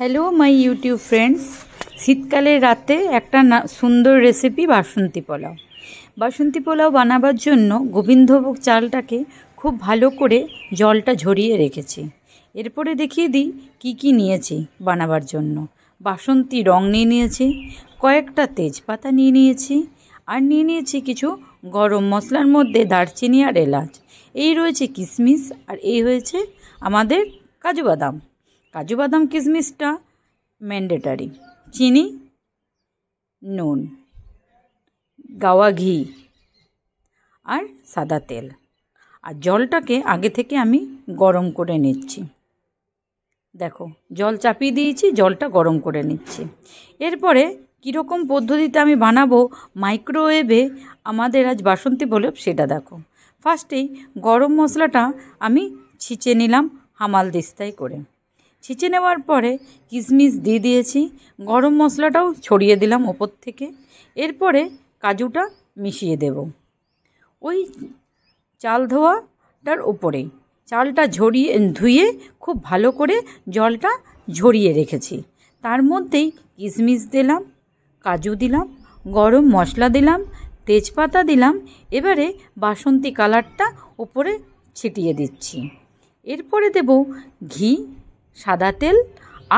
Hello my YouTube friends, শীতকালের রাতে একটা সুন্দর রেসিপি বাসন্তী পোলাও বানাবার জন্য গোবিন্দভোগ চালটাকে খুব ভালো করে জলটা ঝরিয়ে রেখেছি। এরপরে দেখিয়ে দিই কি নিয়েছি বানাবার জন্য। বাসন্তী রং নিয়ে নিয়েছি, কয়েকটা তেজপাতা নিয়ে নিয়েছি, আর নিয়ে নিয়েছি কিছু গরম মশলার মধ্যে দারচিনি আর এলাচ। এই রয়েছে কিশমিশ, আর এই হয়েছে আমাদের কাজু বাদাম কিশমিশটা ম্যান্ডেটারি, চিনি, নুন, গাওয়া ঘি আর সাদা তেল। আর জলটাকে আগে থেকে আমি গরম করে নিচ্ছি। দেখো, জল চাপিয়ে দিয়েছি, জলটা গরম করে নিচ্ছি। এরপরে কীরকম পদ্ধতিতে আমি বানাবো মাইক্রোওয়েভে আমাদের আজ বাসন্তী পোলাও, সেটা দেখো। ফার্স্টেই গরম মশলাটা আমি ছিঁচে নিলাম হামাল দিস্তায় করে। ছিঁচে নেওয়ার পরে কিশমিশ দিয়ে দিয়েছি, গরম মশলাটাও ছড়িয়ে দিলাম ওপর থেকে। এরপরে কাজুটা মিশিয়ে দেব ওই চাল ধোয়াটার ওপরেই। চালটা ধুয়ে খুব ভালো করে জলটা ঝরিয়ে রেখেছি। তার মধ্যেই কিশমিশ দিলাম, কাজু দিলাম, গরম মশলা দিলাম, তেজপাতা দিলাম। এবারে বাসন্তী কালারটা ওপরে ছিটিয়ে দিচ্ছি। এরপরে দেব ঘি, সাদা তেল,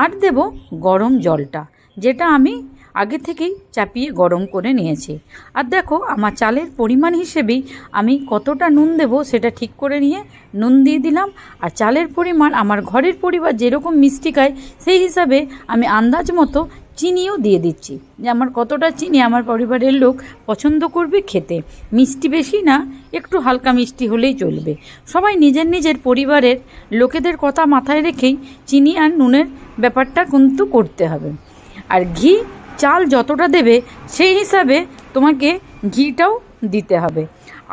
আর দেব গরম জলটা, যেটা আমি আগে থেকেই চাপিয়ে গরম করে নিয়েছি। আর দেখো, আমার চালের পরিমাণ হিসেবেই আমি কতটা নুন দেব সেটা ঠিক করে নিয়ে নুন দিয়ে দিলাম। আর চালের পরিমাণ আমার ঘরের পরিবার যেরকম মিষ্টি খায় সেই হিসাবে আমি আন্দাজ মতো চিনিও দিয়ে দিচ্ছি, যে আমার কতটা চিনি আমার পরিবারের লোক পছন্দ করবে খেতে। মিষ্টি বেশি না, একটু হালকা মিষ্টি হলেই চলবে। সবাই নিজের পরিবারের লোকেদের কথা মাথায় রেখেই চিনি আর নুনের ব্যাপারটা কিন্তু করতে হবে। আর ঘি, চাল যতটা দেবে সেই হিসাবে তোমাকে ঘিটাও দিতে হবে।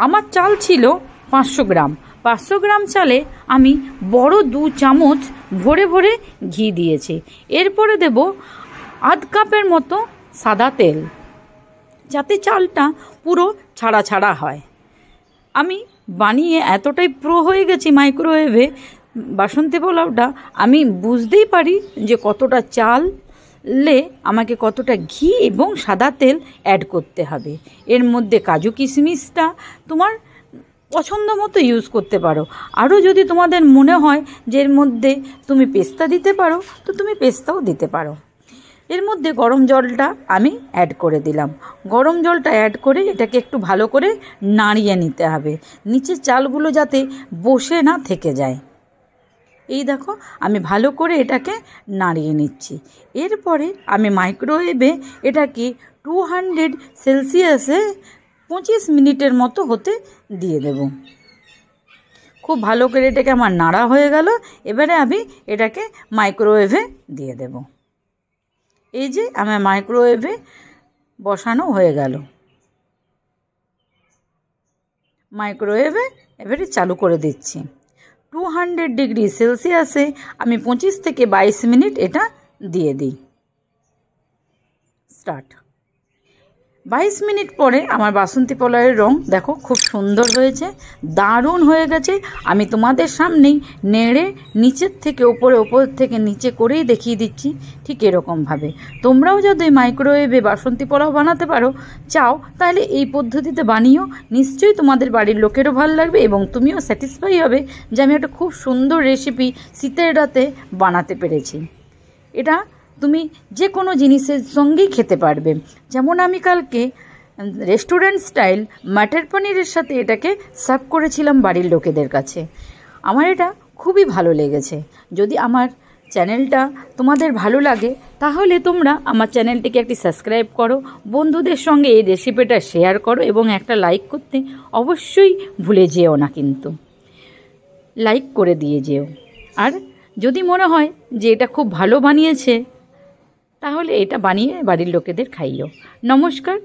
আমার চাল ছিল 500 গ্রাম। 500 গ্রাম চালে আমি বড় 2 চামচ ভরে ঘি দিয়েছি। এরপরে দেব আধ কাপের মতো সাদা তেল, যাতে চালটা পুরো ছাড়া হয়। আমি বানিয়ে এতটাই প্রো হয়ে গেছি মাইক্রোওয়েভে বাসন্তী পোলাওটা, আমি বুঝতেই পারি যে কতটা চালে আমাকে কতটা ঘি এবং সাদা তেল অ্যাড করতে হবে। এর মধ্যে কাজু কিশমিশটা তোমার পছন্দ মতো ইউজ করতে পারো। আরও যদি তোমাদের মনে হয় যে এর মধ্যে তুমি পেস্তা দিতে পারো, তো তুমি পেস্তাও দিতে পারো। এর মধ্যে গরম জলটা আমি অ্যাড করে দিলাম। গরম জলটা অ্যাড করে এটাকে একটু ভালো করে নাড়িয়ে নিতে হবে, নিচের চালগুলো যাতে বসে না থেকে যায়। এই দেখো, আমি ভালো করে এটাকে নাড়িয়ে নিচ্ছি। এরপরে আমি মাইক্রোওয়েভে এটাকে 200 সেলসিয়াসে 25 মিনিটের মতো হতে দিয়ে দেব। খুব ভালো করে এটাকে আমার নাড়া হয়ে গেল। এবারে আমি এটাকে মাইক্রোওয়েভে দিয়ে দেব। এই যে আমার মাইক্রোওয়েভে বসানো হয়ে গেল। মাইক্রোওয়েভে এবারে চালু করে দিচ্ছি। 200 ডিগ্রি সেলসিয়াসে আমি 25 থেকে 22 মিনিট এটা দিয়ে দিই। স্টার্ট। 22 মিনিট পরে আমার বাসন্তী পোলাওয়ের রং দেখো খুব সুন্দর হয়েছে, দারুণ হয়ে গেছে। আমি তোমাদের সামনেই নেড়ে নিচের থেকে ওপরে, ওপর থেকে নিচে করেই দেখিয়ে দিচ্ছি ঠিক এরকমভাবে। তোমরাও যদি মাইক্রোওয়েভে বাসন্তী পোলাও বানাতে চাও তাহলে এই পদ্ধতিতে বানিও, নিশ্চয়ই তোমাদের বাড়ির লোকেরও ভালো লাগবে এবং তুমিও স্যাটিসফাই হবে যে আমি একটা খুব সুন্দর রেসিপি শীতের রাতে বানাতে পেরেছি। এটা তুমি যে কোনো জিনিসের সঙ্গেই খেতে পারবে। যেমন আমি কালকে রেস্টুরেন্ট স্টাইল মাটার পনিরের সাথে এটাকে সার্ভ করেছিলাম বাড়ির লোকেদের কাছে। আমার এটা খুবই ভালো লেগেছে। যদি আমার চ্যানেলটা তোমাদের ভালো লাগে তাহলে তোমরা আমার চ্যানেলটিকে একটি সাবস্ক্রাইব করো, বন্ধুদের সঙ্গে এই রেসিপিটা শেয়ার করো এবং একটা লাইক করতে অবশ্যই ভুলে যেও না, কিন্তু লাইক করে দিয়ে যেও। আর যদি মনে হয় যে এটা খুব ভালো বানিয়েছে তাহলে এটা বানিয়ে বাড়ির লোকেদের খাইও। নমস্কার।